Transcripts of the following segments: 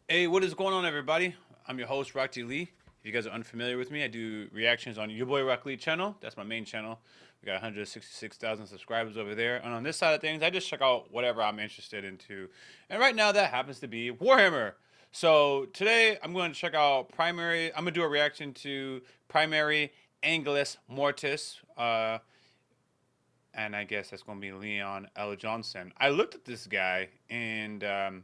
Hey, what is going on, everybody? I'm your host, Rocky Lee. If you guys are unfamiliar with me, I do reactions on Yaboyrocklee channel. That's my main channel. We got 166,000 subscribers over there. And on this side of things, I just check out whatever I'm interested into. And right now, that happens to be Warhammer. So today, I'm going to check out I'm going to do a reaction to Primaris Angelus Mortis. And I guess that's going to be Leon L. Jonson. I looked at this guy, and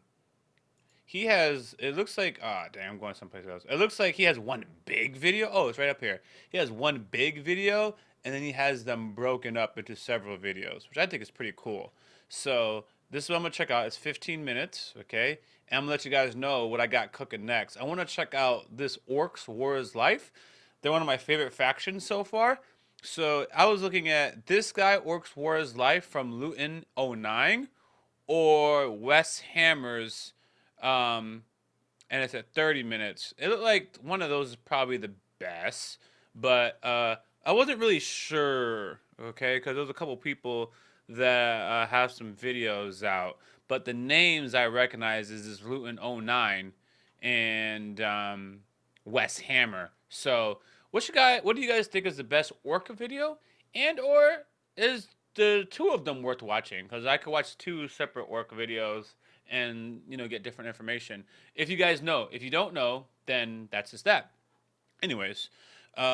he has, it looks like, damn, I'm going someplace else. It looks like he has one big video. Oh, it's right up here. He has one big video, and then he has them broken up into several videos, which I think is pretty cool. So this is what I'm going to check out. It's 15 minutes, okay? And I'm going to let you guys know what I got cooking next. I want to check out this Orcs War's Life. They're one of my favorite factions so far. So I was looking at this guy, Orcs War's Life from Luton 09, or Wes Hammer's and it's at 30 minutes. It looked like one of those is probably the best, but I wasn't really sure, okay, because there's a couple people that have some videos out, but the names I recognize is this Luton 09 and Wes Hammer. So what do you guys think is the best Orca video, and or is the two of them worth watching? Because I could watch two separate Orca videos and get different information. If you guys know, if you don't know, then that's just that. Anyways,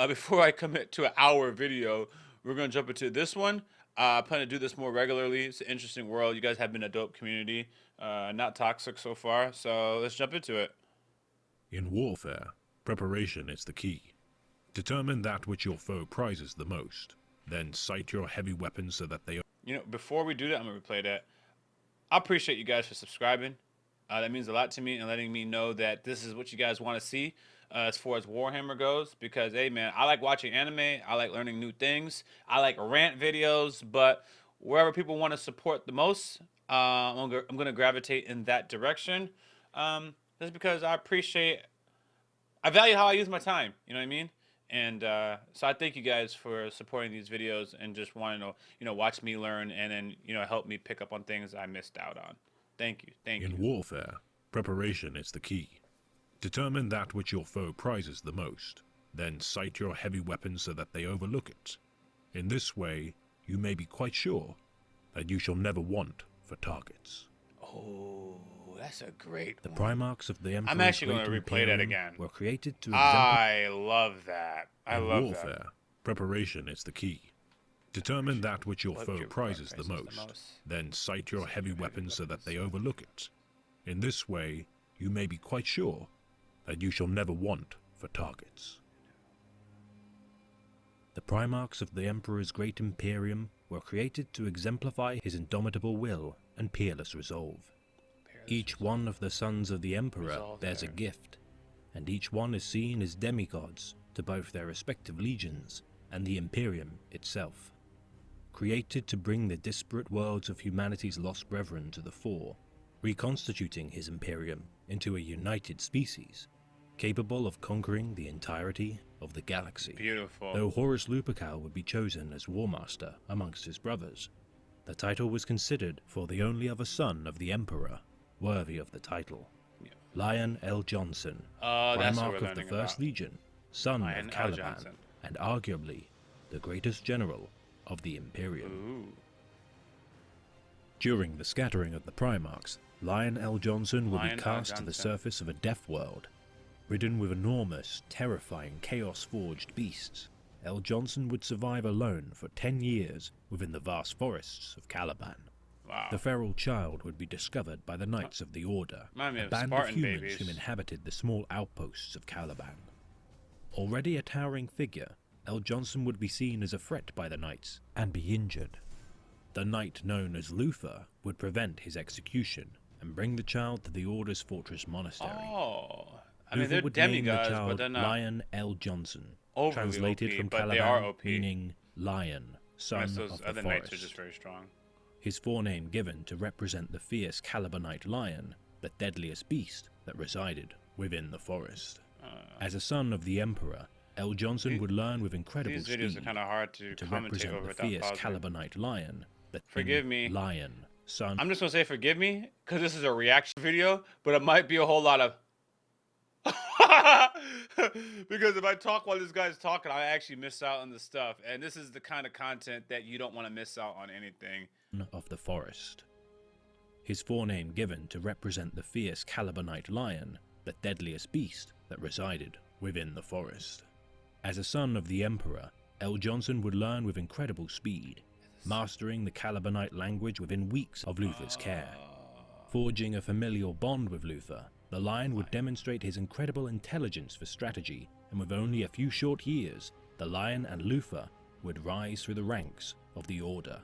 before I commit to an hour video, we're gonna jump into this one. I plan to do this more regularly. It's an interesting world. You guys have been a dope community, not toxic so far. So let's jump into it. In warfare, preparation is the key. Determine that which your foe prizes the most. Then sight your heavy weapons so that they... Before we do that, I'm gonna replay that. I appreciate you guys for subscribing. That means a lot to me and letting me know that this is what you guys want to see as far as Warhammer goes. Because, hey, man, I like watching anime. I like learning new things. I like rant videos. But wherever people want to support the most, I'm going to gravitate in that direction. Just because I value how I use my time. You know what I mean? And so I thank you guys for supporting these videos and just wanting to, watch me learn and then, help me pick up on things I missed out on. Thank you. Thank you. In warfare, preparation is the key. Determine that which your foe prizes the most. Then sight your heavy weapons so that they overlook it. In this way, you may be quite sure that you shall never want for targets. Oh, that's a great The one. Primarchs of the Emperor's I'm actually going to replay that again. Were created to exemplify... I love that. In warfare, preparation is the key. Determine that which your foe prizes the most. Then sight your heavy weapons so that they overlook it. In this way, you may be quite sure that you shall never want for targets. The Primarchs of the Emperor's great Imperium were created to exemplify his indomitable will and peerless resolve. Each one of the sons of the Emperor bears a gift, and each one is seen as demigods to both their respective legions and the Imperium itself. Created to bring the disparate worlds of humanity's lost brethren to the fore, reconstituting his Imperium into a united species, capable of conquering the entirety of the galaxy. Beautiful. Though Horus Lupercal would be chosen as War Master amongst his brothers, the title was considered for the only other son of the Emperor worthy of the title. Yeah. Lion L. Jonson, Primarch of the First Legion, son of Caliban, and arguably the greatest general of the Imperium. Ooh. During the scattering of the Primarchs, Lion L. Jonson would be cast to the surface of a death world, ridden with enormous, terrifying, chaos-forged beasts. L. Jonson would survive alone for 10 years within the vast forests of Caliban. Wow. The feral child would be discovered by the Knights of the Order, a band of humans who inhabited the small outposts of Caliban. Already a towering figure, L. Jonson would be seen as a threat by the Knights and be injured. The knight known as Luther would prevent his execution and bring the child to the Order's fortress monastery. Oh, I Luther mean, they're would name demigods, the child but they're not Lion L. Jonson, translated OP, from but Caliban, they are OP. meaning lion, son of the other forest. knights are just very strong. His forename given to represent the fierce Calibanite lion, the deadliest beast that resided within the forest. As a son of the Emperor, L. Jonson would learn with incredible speed These videos are kind of hard to represent over the fierce Calibanite lion, the Forgive me. lion, son. I'm just going to say forgive me, because this is a reaction video, but it might be a whole lot of Because if I talk while this guy's talking, I actually miss out on the stuff. And this is the kind of content that you don't want to miss out on anything. Of the forest. His forename given to represent the fierce Calibanite lion, the deadliest beast that resided within the forest. As a son of the Emperor, Jonson would learn with incredible speed, mastering the Calibanite language within weeks of Luther's care. Forging a familial bond with Luther, the lion would demonstrate his incredible intelligence for strategy, and with only a few short years, the lion and Luther would rise through the ranks of the Order.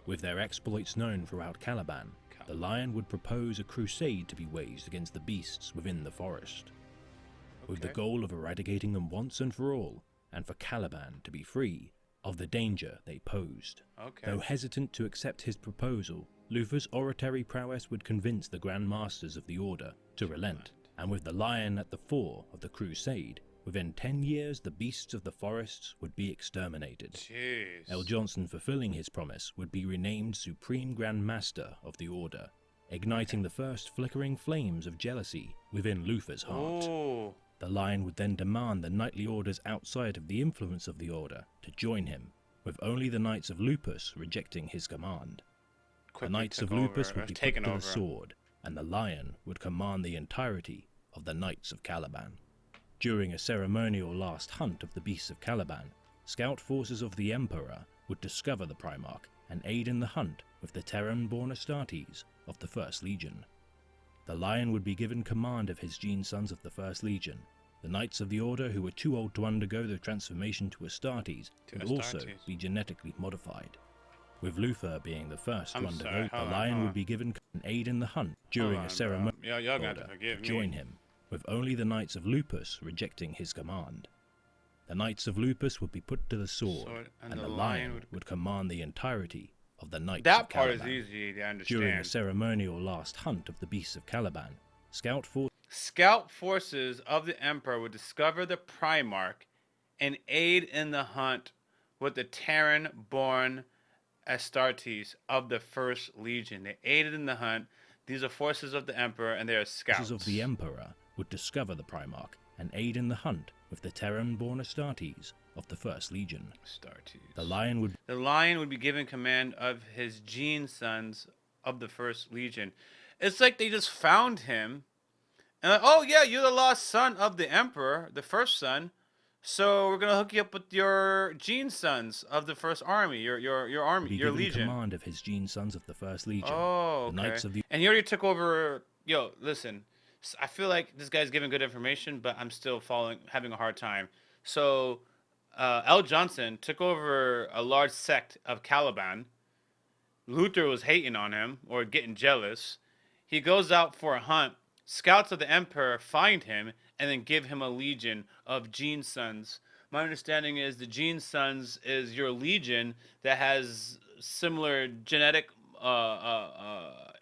With their exploits known throughout Caliban, the lion would propose a crusade to be waged against the beasts within the forest, with the goal of eradicating them once and for all, and for Caliban to be free of the danger they posed. Though hesitant to accept his proposal, Luther's oratory prowess would convince the Grand Masters of the Order to relent, and with the lion at the fore of the crusade, within 10 years the beasts of the forests would be exterminated. Jonson, fulfilling his promise, would be renamed Supreme Grand Master of the Order, igniting the first flickering flames of jealousy within Luther's heart. The lion would then demand the knightly orders outside of the influence of the Order to join him, with only the Knights of Lupus rejecting his command. The Knights of Lupus would be put to the sword, and the lion would command the entirety of the Knights of Caliban. During a ceremonial last hunt of the beasts of Caliban, scout forces of the Emperor would discover the Primarch and aid in the hunt with the Terran-born Astartes of the First Legion. The lion would be given command of his gene sons of the First Legion. The Knights of the Order who were too old to undergo the transformation to Astartes would also be genetically modified. With Luther being the first to undergo, the lion would be given an aid in the hunt during a ceremony to join him, with only the Knights of Lupus rejecting his command. The Knights of Lupus would be put to the sword, and the lion would command the entirety of the Knights of Caliban. That part is easy to understand. During a ceremonial last hunt of the beasts of Caliban, scout forces of the Emperor would discover the Primarch and aid in the hunt with the Terran-born Astartes of the First Legion. They aided in the hunt. These are forces of the Emperor, and they are scouts. Forces of the Emperor would discover the Primarch and aid in the hunt with the Terran-born Astartes of the First Legion. The lion would be given command of his gene sons of the First Legion. It's like they just found him, and like, oh yeah, you're the lost son of the Emperor, the first son. So we're gonna hook you up with your gene sons of the First Army, your army, your legion. Command of his gene sons of the First Legion. Oh, okay. The Knights of the... And he already took over. Yo, listen, I feel like this guy's giving good information, but I'm still having a hard time. So, Jonson took over a large sect of Caliban. Luther was hating on him or getting jealous. He goes out for a hunt. Scouts of the Emperor find him and then give him a legion of gene sons. My understanding is the gene sons is your legion that has similar genetic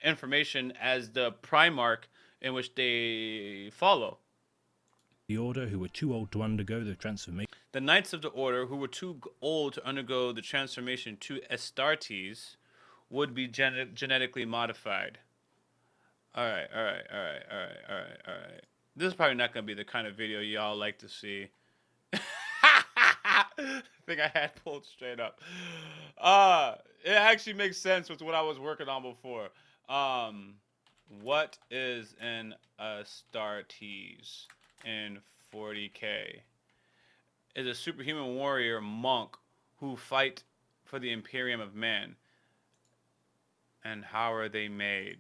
information as the Primarch in which they follow. The Order who were too old to undergo the transformation. The Knights of the Order who were too old to undergo the transformation to Astartes would be genetically modified. All right. This is probably not going to be the kind of video y'all like to see. I think I had pulled straight up. It actually makes sense with what I was working on before. What is an Astartes in 40K? Is a superhuman warrior monk who fight for the Imperium of Man. And how are they made?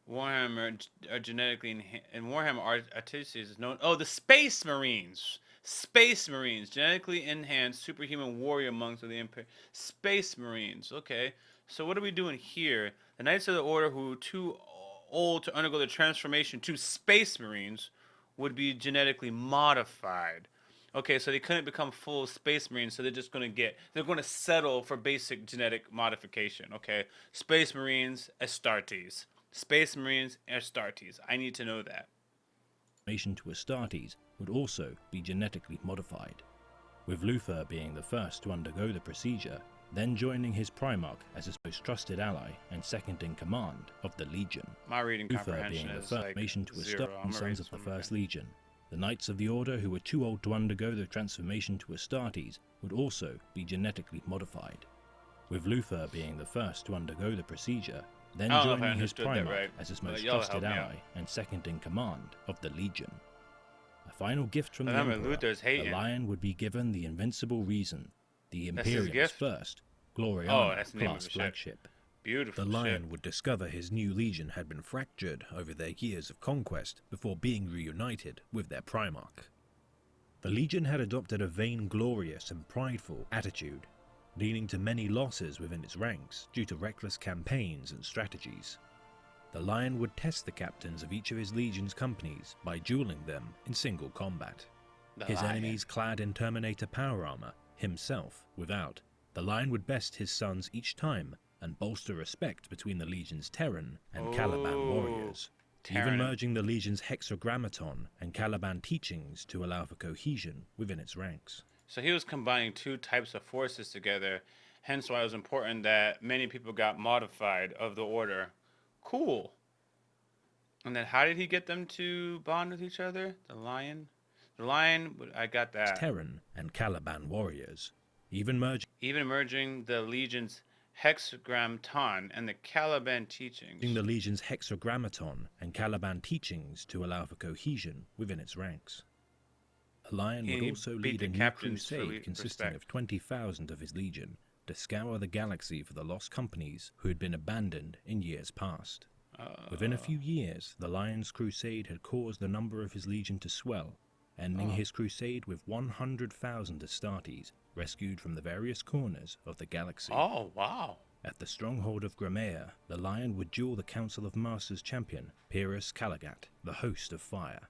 Warhammer are genetically and Warhammer Artistes is known. Oh, the Space Marines. Space Marines, genetically enhanced superhuman warrior monks of the Empire. Space Marines. Okay, so what are we doing here? The Knights of the Order who were too old to undergo the transformation to Space Marines would be genetically modified. Okay, so they couldn't become full Space Marines, so they're going to settle for basic genetic modification. Okay, Space Marines, Astartes. Space Marines, Astartes. I need to know that. To Astartes would also be genetically modified. With Luther being the first to undergo the procedure, then joining his Primarch as his most trusted ally and second in command of the Legion. My reading Luther comprehension being the is first like nation to 0. Astarte, sons of the First Legion. The Knights of the Order who were too old to undergo the transformation to Astartes would also be genetically modified, with Luther being the first to undergo the procedure, then joining his Primarch as his most trusted ally and second in command of the Legion. A final gift from the Emperor, the Lion would be given the invincible reason, the Imperium's first Gloriana class flagship. Beautiful the Lion would discover his new legion had been fractured over their years of conquest before being reunited with their Primarch. The Legion had adopted a vainglorious and prideful attitude, leading to many losses within its ranks due to reckless campaigns and strategies. The Lion would test the captains of each of his legion's companies by dueling them in single combat. His enemies clad in Terminator power armor, himself without. The Lion would best his sons each time and bolster respect between the Legion's Terran and Caliban warriors, even merging the Legion's Hexagrammaton and Caliban teachings to allow for cohesion within its ranks. So he was combining two types of forces together, hence why it was important that many people got modified of the Order. Cool. And then how did he get them to bond with each other? The Lion? The Lion, I got that. Terran and Caliban warriors, even merging the Legion's Hexagrammaton and the Caliban teachings. The Legion's Hexagrammaton and Caliban teachings to allow for cohesion within its ranks. The Lion would also lead a new crusade consisting of 20,000 of his legion to scour the galaxy for the lost companies who had been abandoned in years past. Within a few years, the Lion's crusade had caused the number of his legion to swell, ending his crusade with 100,000 Astartes rescued from the various corners of the galaxy. Oh, wow. At the stronghold of Grimdark, the Lion would duel the Council of Masters champion, Primaris Angelus, the host of fire.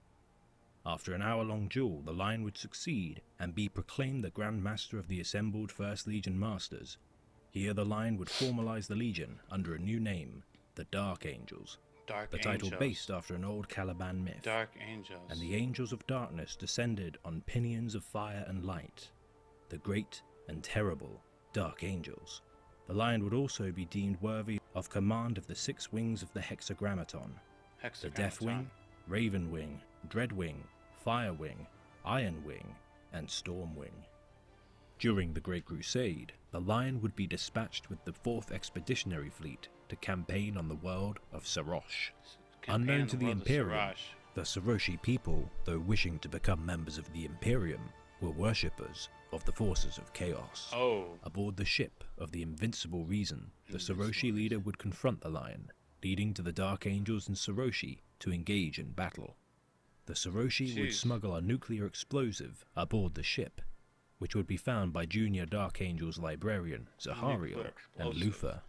After an hour-long duel, the Lion would succeed and be proclaimed the Grand Master of the assembled First Legion Masters. Here the Lion would formalize the Legion under a new name, the Dark Angels. The title based after an old Caliban myth. Dark Angels. And the Angels of Darkness descended on pinions of fire and light. The great and terrible Dark Angels. The Lion would also be deemed worthy of command of the 6 wings of the Hexagrammaton. The Death Wing, Raven Wing, Dread Wing, Fire Wing, Iron Wing, and Storm Wing. During the Great Crusade, the Lion would be dispatched with the 4th Expeditionary Fleet to campaign on the world of Sarosh. Unknown to the Imperium, the Saroshi people, though wishing to become members of the Imperium, were worshippers of the forces of chaos. Aboard the ship of the Invincible Reason, the Saroshi leader would confront the Lion, leading to the Dark Angels and Saroshi to engage in battle. The Saroshi would smuggle a nuclear explosive aboard the ship, which would be found by Junior Dark Angels librarian Zahariel and Luther.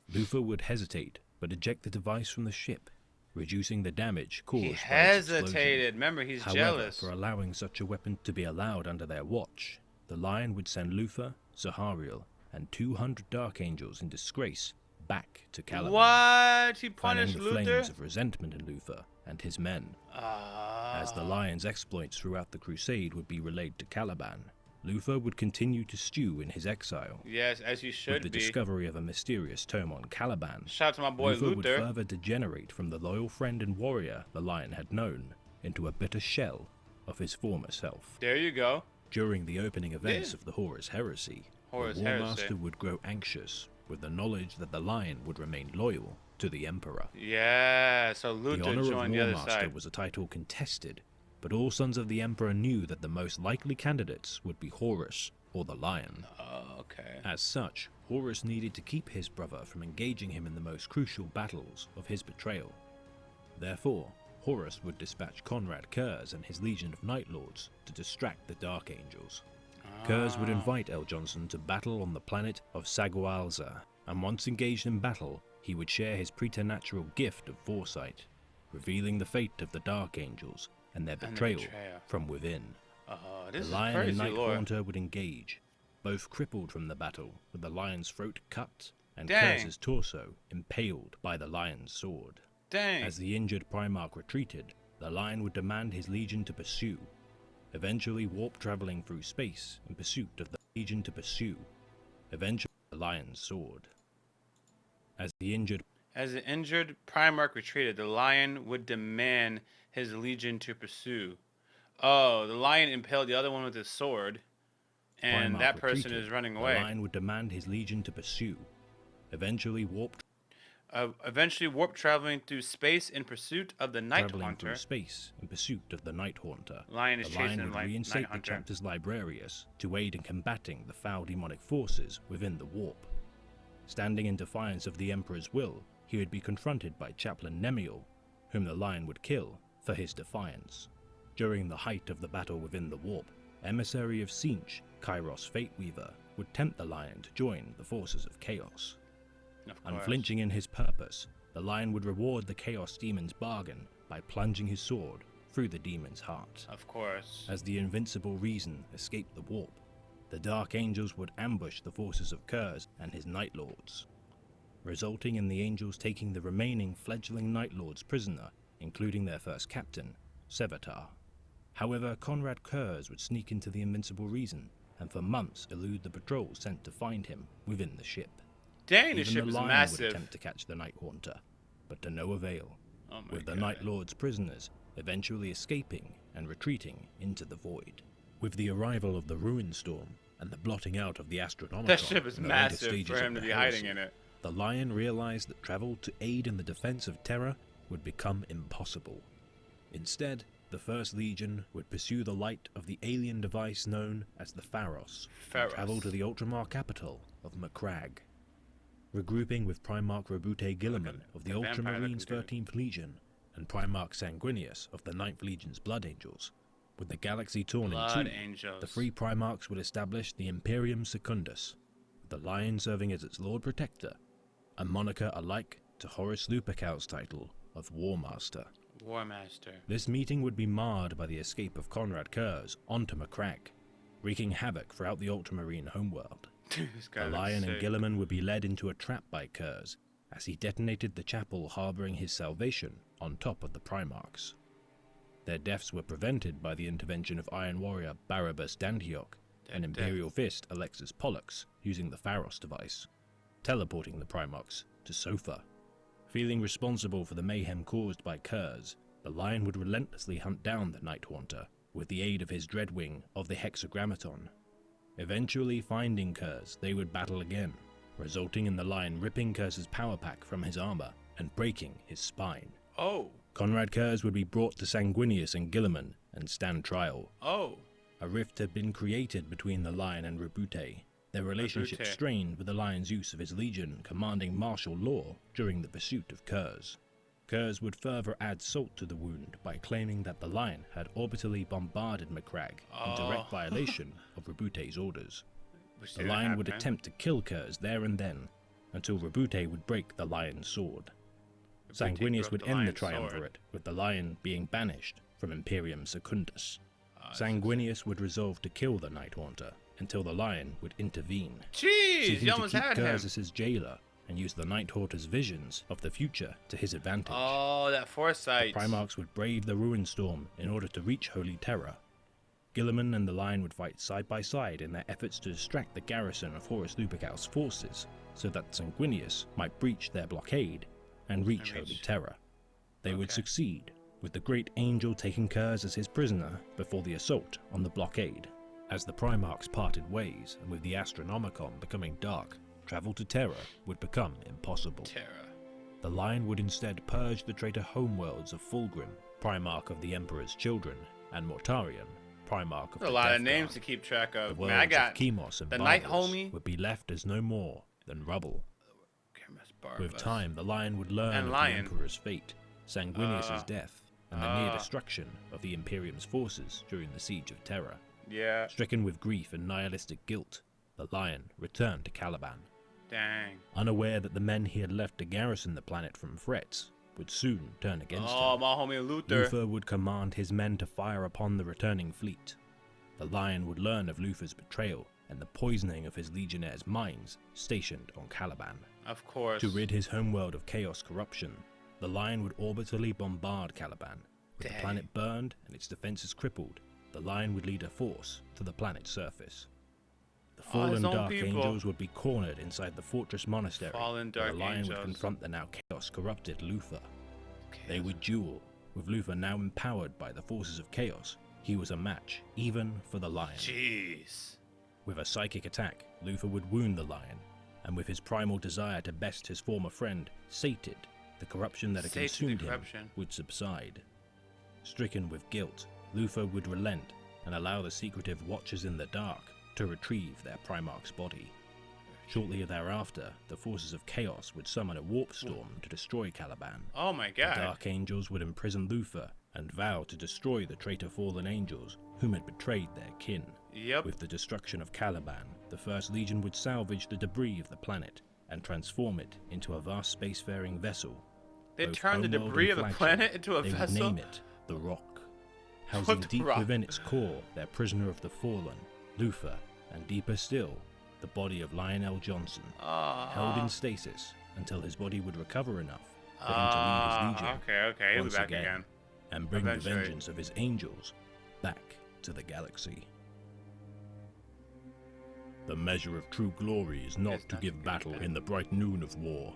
Luther would hesitate, but eject the device from the ship, reducing the damage caused by its explosion. Remember, he's However, jealous. For allowing such a weapon to be allowed under their watch, the Lion would send Luther, Zahariel, and 200 Dark Angels in disgrace back to Caliban. What? He punished Fanning the Luther? flames of resentment in Luther and his men. As the Lion's exploits throughout the Crusade would be relayed to Caliban, Luther would continue to stew in his exile. Yes, as he should be. With the discovery of a mysterious tome on Caliban, shout out to my boy Luther. Would further degenerate from the loyal friend and warrior the Lion had known into a bitter shell of his former self. There you go. During the opening events of the Horus Heresy, the War Master would grow anxious with the knowledge that the Lion would remain loyal to the Emperor. Yeah, so Luther joined the other side. The honor of War Master was a title contested, but all sons of the Emperor knew that the most likely candidates would be Horus or the Lion. As such, Horus needed to keep his brother from engaging him in the most crucial battles of his betrayal. Therefore, Horus would dispatch Conrad Kurz and his legion of Night Lords to distract the Dark Angels. Kurz would invite Jonson to battle on the planet of Sagualza, and once engaged in battle, he would share his preternatural gift of foresight, revealing the fate of the Dark Angels and their betrayal from within. The Lion and Night Haunter would engage, both crippled from the battle, with the Lion's throat cut and Kurz's torso impaled by the Lion's sword. As the injured Primarch retreated, the Lion would demand his legion to pursue, eventually warp-traveling through space in pursuit of the legion to pursue. Eventually, the lion's sword. As the injured Primarch retreated, the lion would demand his legion to pursue. Oh, the lion impaled the other one with his sword, and Primarch that person retreated, is running the away. lion would demand his legion to pursue. Eventually warp traveling through space in pursuit of the Night traveling Haunter. through space in pursuit of the Night Haunter. Lion is The chasing lion the would reinstate Night the Hunter. chapter's librarius to aid in combating the foul demonic forces within the warp. Standing in defiance of the Emperor's will, he would be confronted by Chaplain Nemiel, whom the lion would kill for his defiance. During the height of the battle within the warp, emissary of Tzeentch, Kairos Fateweaver, would tempt the lion to join the forces of chaos. Of course. Unflinching in his purpose, the lion would reward the chaos demon's bargain by plunging his sword through the demon's heart. Of course. As the invincible Reason escaped the warp, the Dark Angels would ambush the forces of Kurz and his Night Lords, resulting in the Angels taking the remaining fledgling Night Lords prisoner, including their first captain, Sevatar. However, Conrad Kurz would sneak into the invincible Reason, and for months elude the patrols sent to find him within the ship. Dang, this Even ship the is lion massive. would attempt to catch the Night Haunter, but to no avail, Oh my with the God. Night Lord's prisoners eventually escaping and retreating into the void. With the arrival of the Ruin Storm and the blotting out of the Astronomicon, That ship is in the later massive stages for of him to the be heresy, hiding in it. the lion realized that travel to aid in the defense of Terra would become impossible. Instead, the First Legion would pursue the light of the alien device known as the Pharos, and travel to the Ultramar capital of Macragge. Regrouping with Primarch Robute Guilliman of the Ultramarines 13th Legion and Primarch Sanguinius of the 9th Legion's Blood Angels, with the galaxy torn in Blood two, Angels. the three Primarchs would establish the Imperium Secundus, with the lion serving as its Lord Protector, a moniker alike to Horus Lupercal's title of War Master. War Master. This meeting would be marred by the escape of Conrad Kurz onto Macragge, wreaking havoc throughout the Ultramarine homeworld. This guy The looks lion and sick. Guilliman would be led into a trap by Kurz, as he detonated the chapel harboring his salvation on top of the Primarchs. Their deaths were prevented by the intervention of Iron Warrior Barabbas Dantiok and Imperial Fist Alexis Pollux using the Pharos device, teleporting the Primarchs to Sofa. Feeling responsible for the mayhem caused by Kurz, the lion would relentlessly hunt down the Night Haunter with the aid of his Dreadwing of the Hexagrammaton. Eventually finding Kurz, they would battle again, resulting in the lion ripping Kurz's power pack from his armor and breaking his spine. Oh. Conrad Kurz would be brought to Sanguinius and Guilliman and stand trial. Oh. A rift had been created between the lion and Robute, their relationship Robute. strained with the lion's use of his legion commanding martial law during the pursuit of Kurz. Kurz would further add salt to the wound by claiming that the lion had orbitally bombarded Macragge in direct violation of Robute's orders. Which The didn't lion would happen. attempt to kill Kurz there and then, until Robute would break the lion's sword. Sanguinius broke would the end the lion's triumvirate, sword. with the lion being banished from Imperium Secundus. Ah, Sanguinius would resolve to kill the Night Haunter, until the lion would intervene, Jeez, seeking you to almost keep had him. Kurz as his jailer, and use the Night Haunter's visions of the future to his advantage. Oh, that foresight. Primarchs would brave the Ruin Storm in order to reach Holy Terror. Guilliman and the Lion would fight side by side in their efforts to distract the garrison of Horus Lupercal's forces, so that Sanguinius might breach their blockade and reach Holy Terror. They would succeed, with the Great Angel taking Kurz as his prisoner before the assault on the blockade. As the Primarchs parted ways, and with the Astronomicon becoming dark, travel to Terra would become impossible. Terror. The Lion would instead purge the traitor homeworlds of Fulgrim, Primarch of the Emperor's Children, and Mortarion, Primarch of There's the a lot Death of names Guard. to keep track The of. worlds Man, I got of Chemos and the Night Barbaros Homie. would be left as no more than rubble. Barbas. With time, the Lion would learn And of Lion. the Emperor's fate, Sanguinius' death, and the near uh. destruction of the Imperium's forces during the Siege of Terra. Yeah. Stricken with grief and nihilistic guilt, the Lion returned to Caliban, Dang. unaware that the men he had left to garrison the planet from threats would soon turn against Oh, him. my homie Luther. Luther would command his men to fire upon the returning fleet. The Lion would learn of Luther's betrayal and the poisoning of his legionnaires' minds stationed on Caliban. Of course. To rid his homeworld of chaos corruption, the Lion would orbitally bombard Caliban. With the planet burned and its defenses crippled, the Lion would lead a force to the planet's surface. The The Oh, his fallen own Dark people. Angels would be cornered inside the fortress monastery, Fallen where Dark the Lion would Angels. confront the now chaos-corrupted Luthor. They would duel, with Luthor now empowered by the forces of chaos. He was a match, even for the Lion. Jeez. With a psychic attack, Luthor would wound the Lion, and with his primal desire to best his former friend sated, the corruption that had consumed him would subside. Stricken with guilt, Luthor would relent and allow the secretive Watchers in the Dark to retrieve their Primarch's body. Shortly thereafter, the forces of chaos would summon a warp storm to destroy Caliban. Oh my god. The Dark Angels would imprison Luthor and vow to destroy the traitor fallen angels whom had betrayed their kin. Yep. With the destruction of Caliban, the First Legion would salvage the debris of the planet and transform it into a vast spacefaring vessel. They Both turned the homeworld debris and of the flagship, planet into a they vessel? would name it the Rock, housing the deep Rock? within its core their prisoner of the fallen, Luthor, and deeper still, the body of Lionel Jonson, held in stasis until his body would recover enough for him to lead his legion Okay, he'll be once back again, and bring Eventually. the vengeance of his angels back to the galaxy. The measure of true glory is not It's to not give to give battle battle. in the bright noon of war,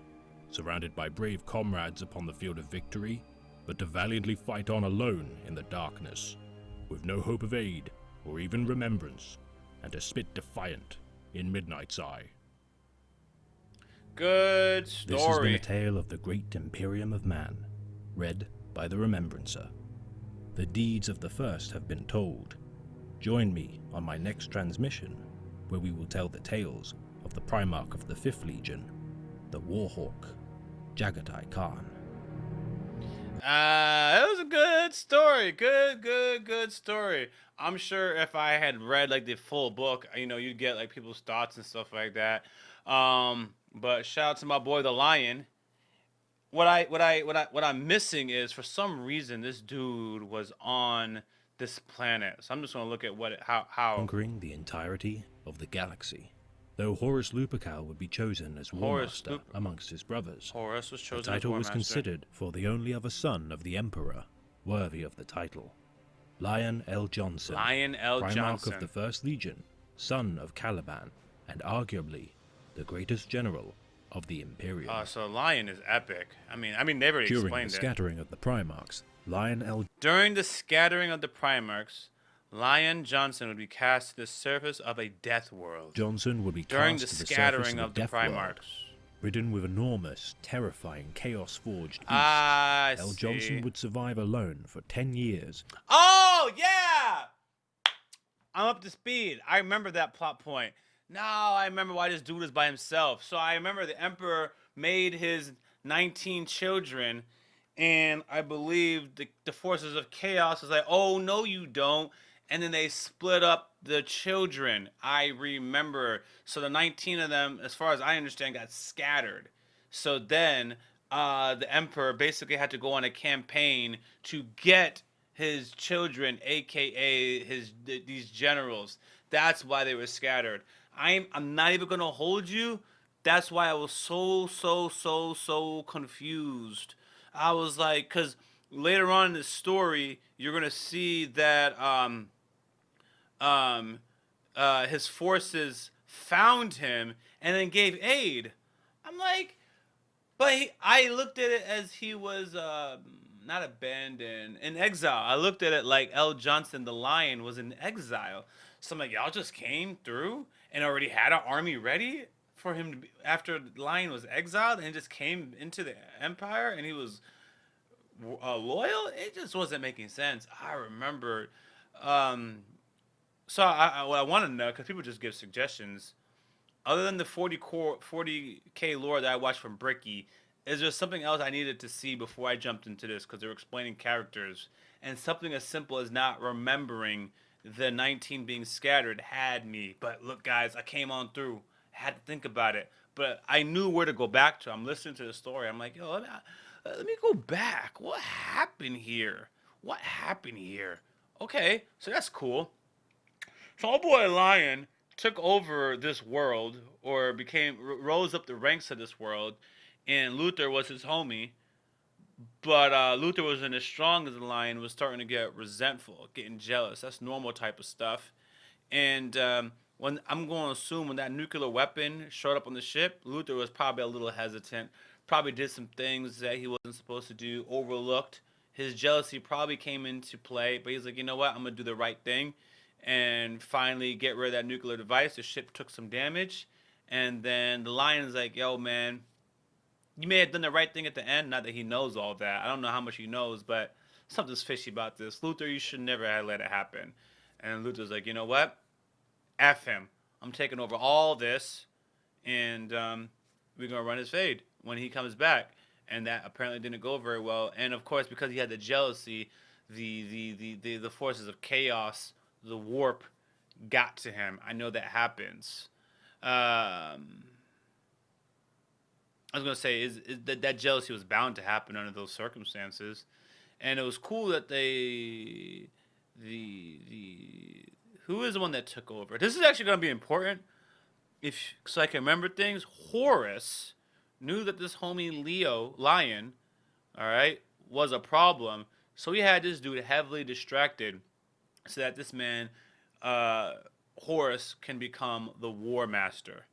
surrounded by brave comrades upon the field of victory, but to valiantly fight on alone in the darkness, with no hope of aid or even remembrance, and to spit defiant in midnight's eye. Good This has been story. a tale of the great Imperium of Man, read by the Remembrancer. The deeds of the first have been told. Join me on my next transmission, where we will tell the tales of the Primarch of the 5th Legion, the Warhawk, Jagatai Khan. That was a good story. Good story. I'm sure if I had read like the full book, you'd get like people's thoughts and stuff like that. But shout out to my boy the Lion. What I'm missing is, for some reason, this dude was on this planet. So I'm just gonna look at how Conquering the entirety of the galaxy. Though Horus Lupercal would be chosen as Horus Warmaster amongst his brothers, Horus was the chosen as title was Warmaster. considered for the only other son of the Emperor worthy of the title. Lion L. Jonson, Lion L. Primarch Jonson. of the First Legion, son of Caliban, and arguably the greatest general of the Imperium. So Lion is epic. I mean they've already During the explained it. scattering of the Primarchs, Lion L. During the scattering of the Primarchs, Lion Jonson would be cast to the surface of a death world. Jonson would be During cast the to the scattering surface of the death world, Primarchs. ridden with enormous, terrifying, chaos-forged beasts. I L. see. Jonson would survive alone for 10 years. Oh, yeah! I'm up to speed. I remember that plot point. Now I remember why this dude is by himself. So I remember the Emperor made his 19 children, and I believe the forces of chaos was like, oh, no, you don't. And then they split up the children. I remember. So the 19 of them, as far as I understand, got scattered. So then the Emperor basically had to go on a campaign to get his children, aka these generals. That's why they were scattered. I'm not even gonna hold you. That's why I was so confused. I was like, because later on in the story, you're gonna see that his forces found him and then gave aid. I'm like, but I looked at it as he was not abandoned, in exile. I looked at it like L. Jonson the Lion was in exile. So I'm like, y'all just came through and already had an army ready for him to be, after the Lion was exiled, and just came into the Empire and he was loyal. It just wasn't making sense. I remember. So what I want to know, because people just give suggestions, other than the 40K lore that I watched from Bricky, is there something else I needed to see before I jumped into this? Because they were explaining characters, and something as simple as not remembering the 19 being scattered had me. But look, guys, I came on through. I had to think about it, but I knew where to go back to. I'm listening to the story. I'm like, yo, let me go back. What happened here? What happened here? Okay, so that's cool. So our boy Lion took over this world, or rose up the ranks of this world, and Luthor was his homie. But Luthor wasn't as strong as the Lion, was starting to get resentful, getting jealous. That's normal type of stuff. And when I'm going to assume when that nuclear weapon showed up on the ship, Luther was probably a little hesitant. Probably did some things that he wasn't supposed to do. Overlooked. His jealousy probably came into play, but he's like, you know what? I'm gonna do the right thing, and finally get rid of that nuclear device. The ship took some damage, and then the Lion's like, yo, man, you may have done the right thing at the end. Not that he knows all that. I don't know how much he knows, but something's fishy about this. Luther, you should never have let it happen. And Luther's like, you know what? F him. I'm taking over all this, and we're gonna run his fade when he comes back. And that apparently didn't go very well. And of course, because he had the jealousy, the forces of chaos, the warp, got to him. I know that happens. I was gonna say is that jealousy was bound to happen under those circumstances, and it was cool that the who is the one that took over. This is actually gonna be important if so I can remember things. Horus knew that this homie Leo Lion, all right, was a problem, so he had this dude heavily distracted, so that this man, Horus, can become the War Master.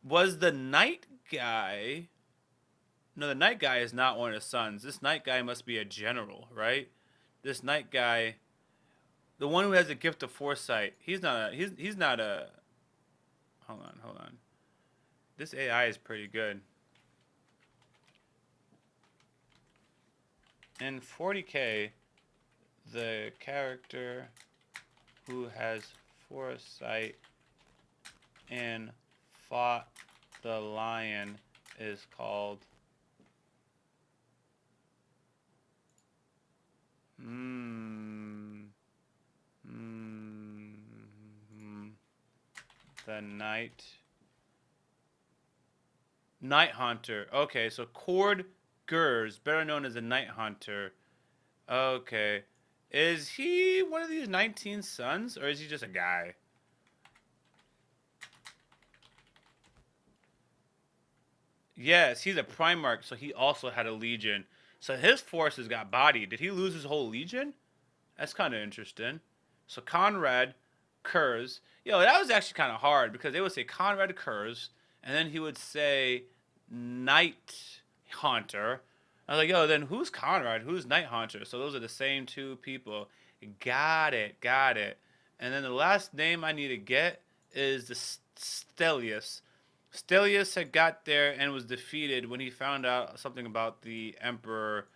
Was the Night Guy? No, the Night Guy is not one of his sons. This Night Guy must be a general, right? This Night Guy, the one who has the gift of foresight. He's not a. He's not a. Hold on. This AI is pretty good. In 40K, the character who has foresight and fought the lion is called the Night Hunter. Okay, so Cord Gers, better known as the Night Hunter. Okay. Is he one of these 19 sons, or is he just a guy? Yes, he's a Primarch, so he also had a legion. So his forces got bodied. Did he lose his whole legion? That's kind of interesting. So Conrad Kurz. Yo, that was actually kind of hard because they would say Conrad Kurz, and then he would say Night Hunter. I was like, yo, then who's Conrad? Who's Night Hunter? So those are the same two people. Got it. And then the last name I need to get is the Stelius. Stelius had got there and was defeated when he found out something about the Emperor,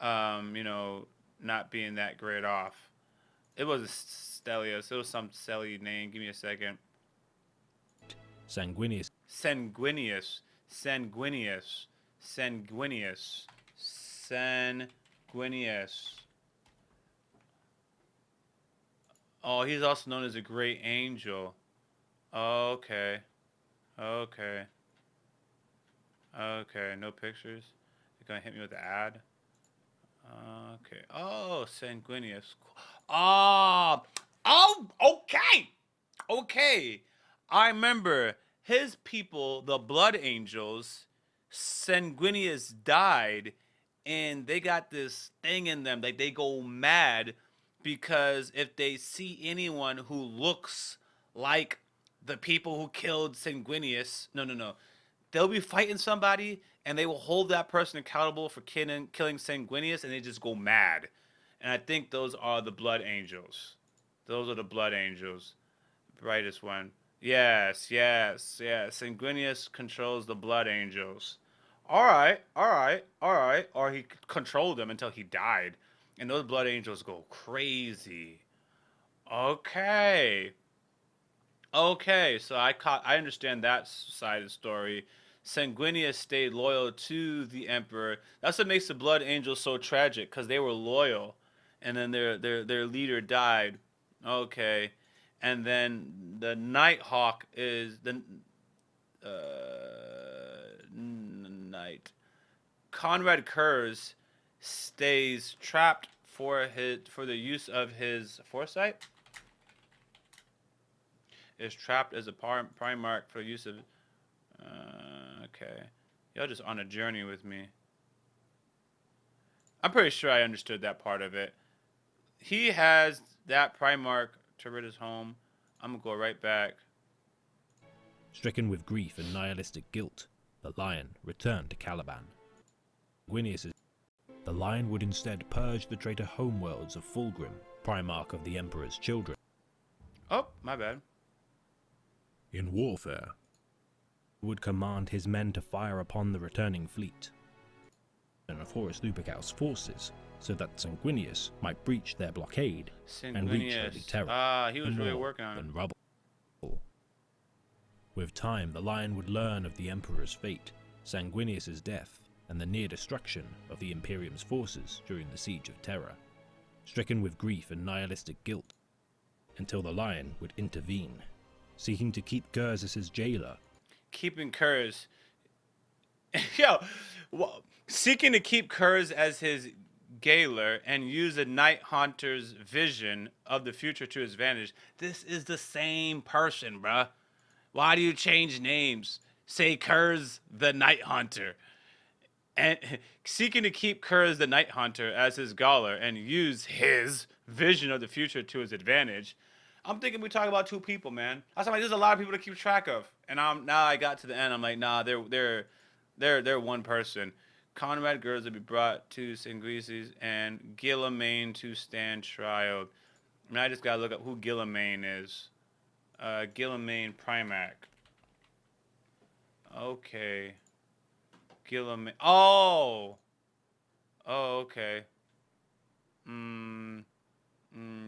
not being that great off. It was Stelius. It was some silly name. Give me a second. Sanguinius. Oh, he's also known as a great angel. Okay. Okay, no pictures. You're gonna hit me with the ad. Okay. Oh, Sanguinius. Okay. I remember his people, the Blood Angels. Sanguinius died, and they got this thing in them. Like they go mad because if they see anyone who looks like the people who killed Sanguinius, no. They'll be fighting somebody, and they will hold that person accountable for killing Sanguinius, and they just go mad. And I think those are the Blood Angels. Those are the Blood Angels. Brightest one. Yes. Sanguinius controls the Blood Angels. All right. Or he controlled them until he died. And those Blood Angels go crazy. Okay, so I understand that side of the story. Sanguinius stayed loyal to the Emperor. That's what makes the Blood Angels so tragic, because they were loyal, and then their leader died. Okay, and then the Nighthawk is the Night. Conrad Kurz stays trapped for the use of his foresight. Is trapped as a Primarch for use of. Okay, y'all just on a journey with me. I'm pretty sure I understood that part of it. He has that Primarch to rid his home. I'm gonna go right back. Stricken with grief and nihilistic guilt, the lion returned to Caliban. The lion would instead purge the traitor homeworlds of Fulgrim, Primarch of the Emperor's children. Oh, my bad. In warfare, he would command his men to fire upon the returning fleet and of Horus Lupercal's forces, so that Sanguinius might breach their blockade and reach Holy Terror. He was really working on it. Rubble. With time, the lion would learn of the Emperor's fate, Sanguinius's death, and the near destruction of the Imperium's forces during the Siege of Terra, stricken with grief and nihilistic guilt, until the lion would intervene, seeking to keep Kurz as his jailer. Keeping Kurz... Yo, well, seeking to keep Kurz as his jailer and use the Night Haunter's vision of the future to his advantage. This is the same person, bruh. Why do you change names? Say Kurz the Night Haunter. And seeking to keep Kurz the Night Haunter as his Gauler and use his vision of the future to his advantage. I'm thinking we talk about two people, man. I was like, there's a lot of people to keep track of. And now I got to the end. I'm like, nah, they're one person. Conrad Girls will be brought to Sanguinius and Guillaume to stand trial. I mean, I just gotta look up who Guillaume is. Guillaume Primarch. Okay. Guillaume. Oh, okay.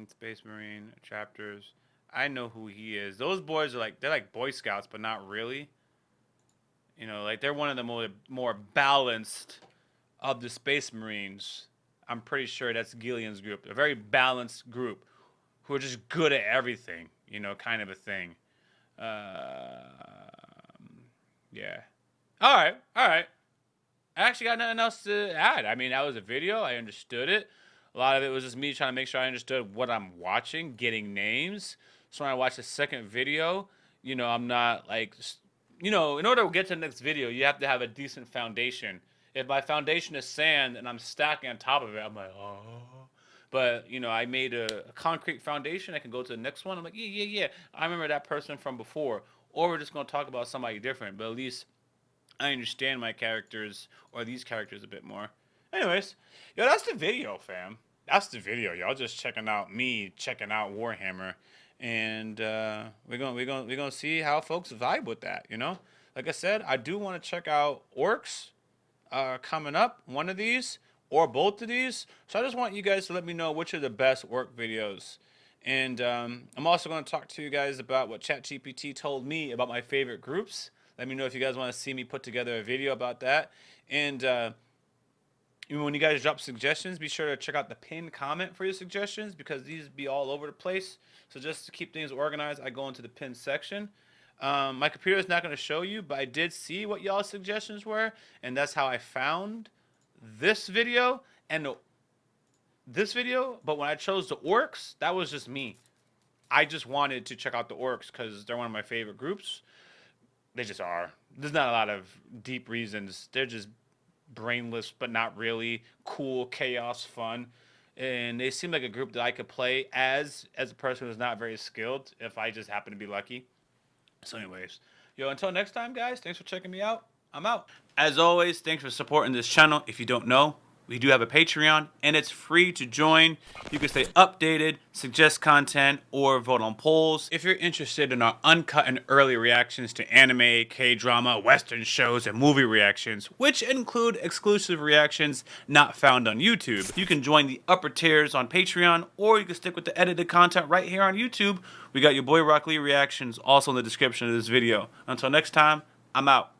Space Marine chapters. I know who he is. Those boys are they're like Boy Scouts, but not really. You know, like they're one of the more balanced of the Space Marines. I'm pretty sure that's Gillian's group. A very balanced group who are just good at everything, you know, kind of a thing. Yeah. All right. I actually got nothing else to add. I mean, that was a video. I understood it. A lot of it was just me trying to make sure I understood what I'm watching, getting names. So when I watch the second video, you know, I'm not like, you know, in order to get to the next video, you have to have a decent foundation. If my foundation is sand and I'm stacking on top of it, I'm like, oh. But, you know, I made a concrete foundation. I can go to the next one. I'm like, yeah. I remember that person from before. Or we're just going to talk about somebody different. But at least I understand my characters or these characters a bit more. Anyways, yo, that's the video, fam. That's the video. Y'all just checking out me, checking out Warhammer. And we're gonna see how folks vibe with that, you know? Like I said, I do want to check out orcs coming up, one of these or both of these. So I just want you guys to let me know which are the best orc videos. And I'm also going to talk to you guys about what ChatGPT told me about my favorite groups. Let me know if you guys want to see me put together a video about that. And when you guys drop suggestions, be sure to check out the pinned comment for your suggestions because these be all over the place. So just to keep things organized, I go into the pinned section. My computer is not going to show you, but I did see what y'all's suggestions were, and that's how I found this video and this video. But when I chose the orcs, that was just me. I just wanted to check out the orcs because they're one of my favorite groups. They just are. There's not a lot of deep reasons. They're just brainless, but not really. Cool, chaos, fun. And they seem like a group that I could play as a person who's not very skilled if I just happen to be lucky. So anyways, yo, until next time, guys, thanks for checking me out. I'm out. As always, thanks for supporting this channel. If you don't know, we do have a Patreon, and it's free to join. You can stay updated, suggest content, or vote on polls. If you're interested in our uncut and early reactions to anime, K-drama, Western shows, and movie reactions, which include exclusive reactions not found on YouTube, you can join the upper tiers on Patreon, or you can stick with the edited content right here on YouTube. We got Yaboyrocklee Reactions also in the description of this video. Until next time, I'm out.